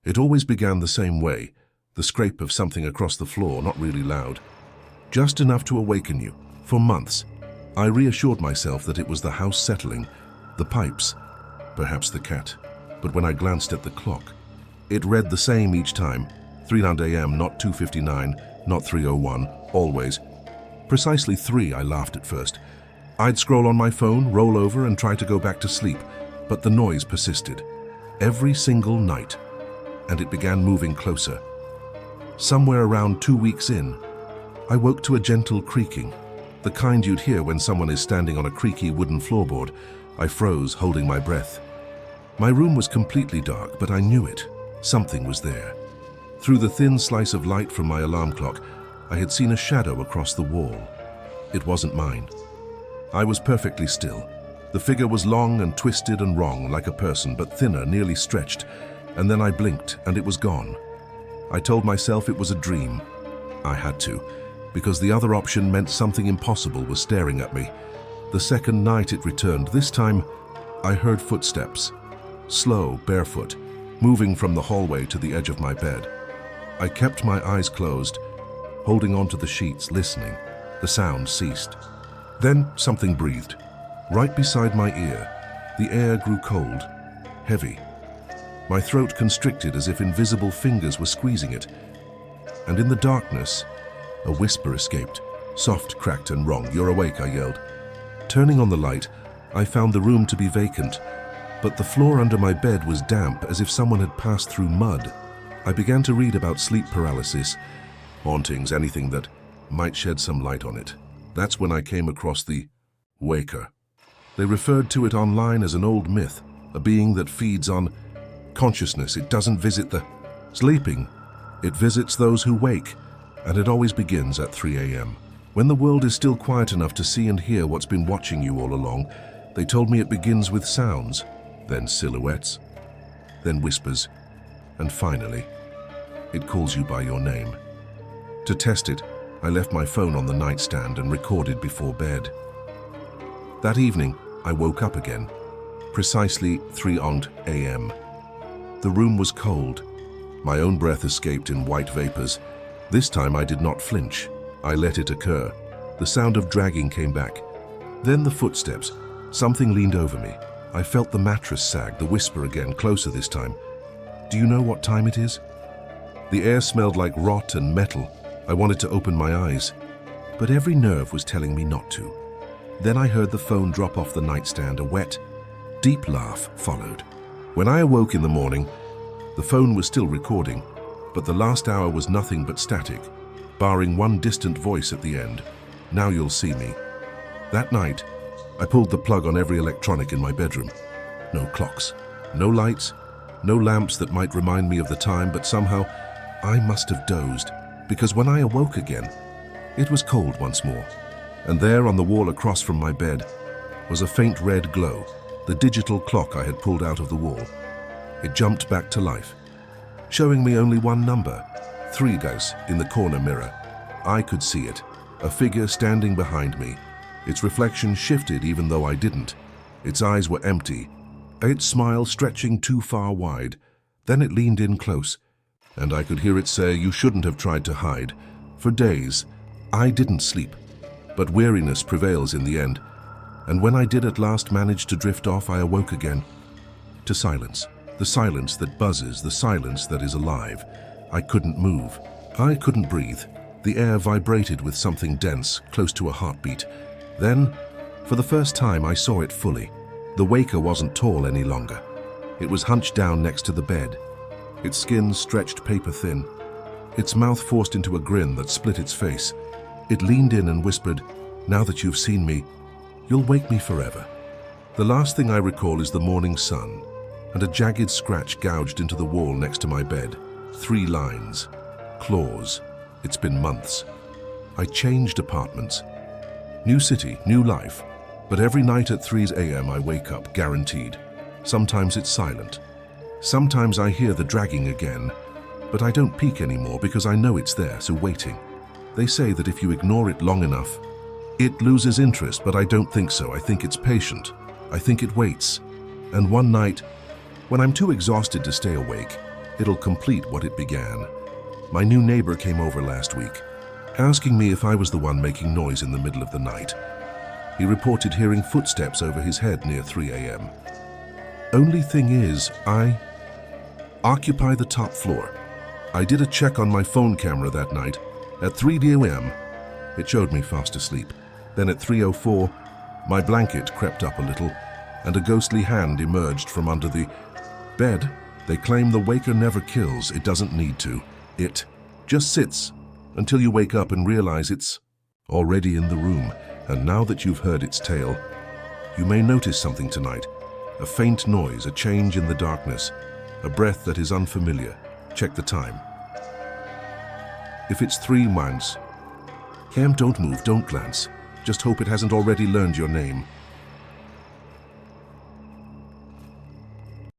It always began the same way, the scrape of something across the floor, not really loud. Just enough to awaken you. For months, I reassured myself that it was the house settling, the pipes, perhaps the cat. But when I glanced at the clock, it read the same each time. 300 a.m., not 2:59, not 3:01, always. Precisely 3, I laughed at first. I'd scroll on my phone, roll over and try to go back to sleep, but the noise persisted. Every single night. And it began moving closer. Somewhere around 2 weeks in, I woke to a gentle creaking, the kind you'd hear when someone is standing on a creaky wooden floorboard. I froze, holding my breath. My room was completely dark, but I knew it. Something was there. Through the thin slice of light from my alarm clock, I had seen a shadow across the wall. It wasn't mine. I was perfectly still. The figure was long and twisted and wrong, like a person, but thinner, nearly stretched. And then I blinked, and it was gone. I told myself it was a dream. I had to, because the other option meant something impossible was staring at me. The second night it returned. This time, I heard footsteps. Slow, barefoot, moving from the hallway to the edge of my bed. I kept my eyes closed, holding onto the sheets, listening. The sound ceased. Then something breathed. Right beside my ear, the air grew cold, heavy. My throat constricted as if invisible fingers were squeezing it. And in the darkness, a whisper escaped, soft, cracked, and wrong. "You're awake," I yelled. Turning on the light, I found the room to be vacant, but the floor under my bed was damp, as if someone had passed through mud. I began to read about sleep paralysis, hauntings, anything that might shed some light on it. That's when I came across the waker. They referred to it online as an old myth, a being that feeds on consciousness. It doesn't visit the sleeping. It visits those who wake, and it always begins at 3 a.m. When the world is still quiet enough to see and hear what's been watching you all along. They told me it begins with sounds, then silhouettes, then whispers, and finally, it calls you by your name. To test it, I left my phone on the nightstand and recorded before bed. That evening, I woke up again, precisely 3 a.m. The room was cold. My own breath escaped in white vapors. This time I did not flinch. I let it occur. The sound of dragging came back. Then the footsteps. Something leaned over me. I felt the mattress sag, the whisper again, closer this time. "Do you know what time it is?" The air smelled like rot and metal. I wanted to open my eyes, but every nerve was telling me not to. Then I heard the phone drop off the nightstand. A wet, deep laugh followed. When I awoke in the morning, the phone was still recording, but the last hour was nothing but static, barring one distant voice at the end. "Now you'll see me." That night, I pulled the plug on every electronic in my bedroom. No clocks, no lights, no lamps that might remind me of the time, but somehow I must have dozed, because when I awoke again, it was cold once more. And there on the wall across from my bed was a faint red glow, the digital clock I had pulled out of the wall. It jumped back to life, showing me only one number, 3 guys in the corner mirror. I could see it, a figure standing behind me. Its reflection shifted even though I didn't. Its eyes were empty, its smile stretching too far wide. Then it leaned in close, and I could hear it say, "You shouldn't have tried to hide." For days, I didn't sleep, but weariness prevails in the end. And when I did at last manage to drift off, I awoke again to silence. The silence that buzzes, the silence that is alive. I couldn't move. I couldn't breathe. The air vibrated with something dense, close to a heartbeat. Then, for the first time, I saw it fully. The waker wasn't tall any longer. It was hunched down next to the bed. Its skin stretched paper thin. Its mouth forced into a grin that split its face. It leaned in and whispered, "Now that you've seen me, you'll wake me forever." The last thing I recall is the morning sun, and a jagged scratch gouged into the wall next to my bed. 3 lines. Claws. It's been months. I changed apartments. New city, new life. But every night at 3 a.m. I wake up, guaranteed. Sometimes it's silent. Sometimes I hear the dragging again, but I don't peek anymore because I know it's there, so waiting. They say that if you ignore it long enough, it loses interest, but I don't think so. I think it's patient. I think it waits. And one night, when I'm too exhausted to stay awake, It'll complete what it began. My new neighbor came over last week, asking me if I was the one making noise in the middle of the night. He reported hearing footsteps over his head near 3 a.m. Only thing is, I occupy the top floor. I did a check on my phone camera that night. At 3 a.m., it showed me fast asleep. Then at 3:04, my blanket crept up a little, and a ghostly hand emerged from under the bed. They claim the waker never kills, it doesn't need to. It just sits until you wake up and realize it's already in the room. And now that you've heard its tale, you may notice something tonight. A faint noise, a change in the darkness, a breath that is unfamiliar. Check the time. If it's 3 months, Cam, don't move, don't glance. Just hope it hasn't already learned your name.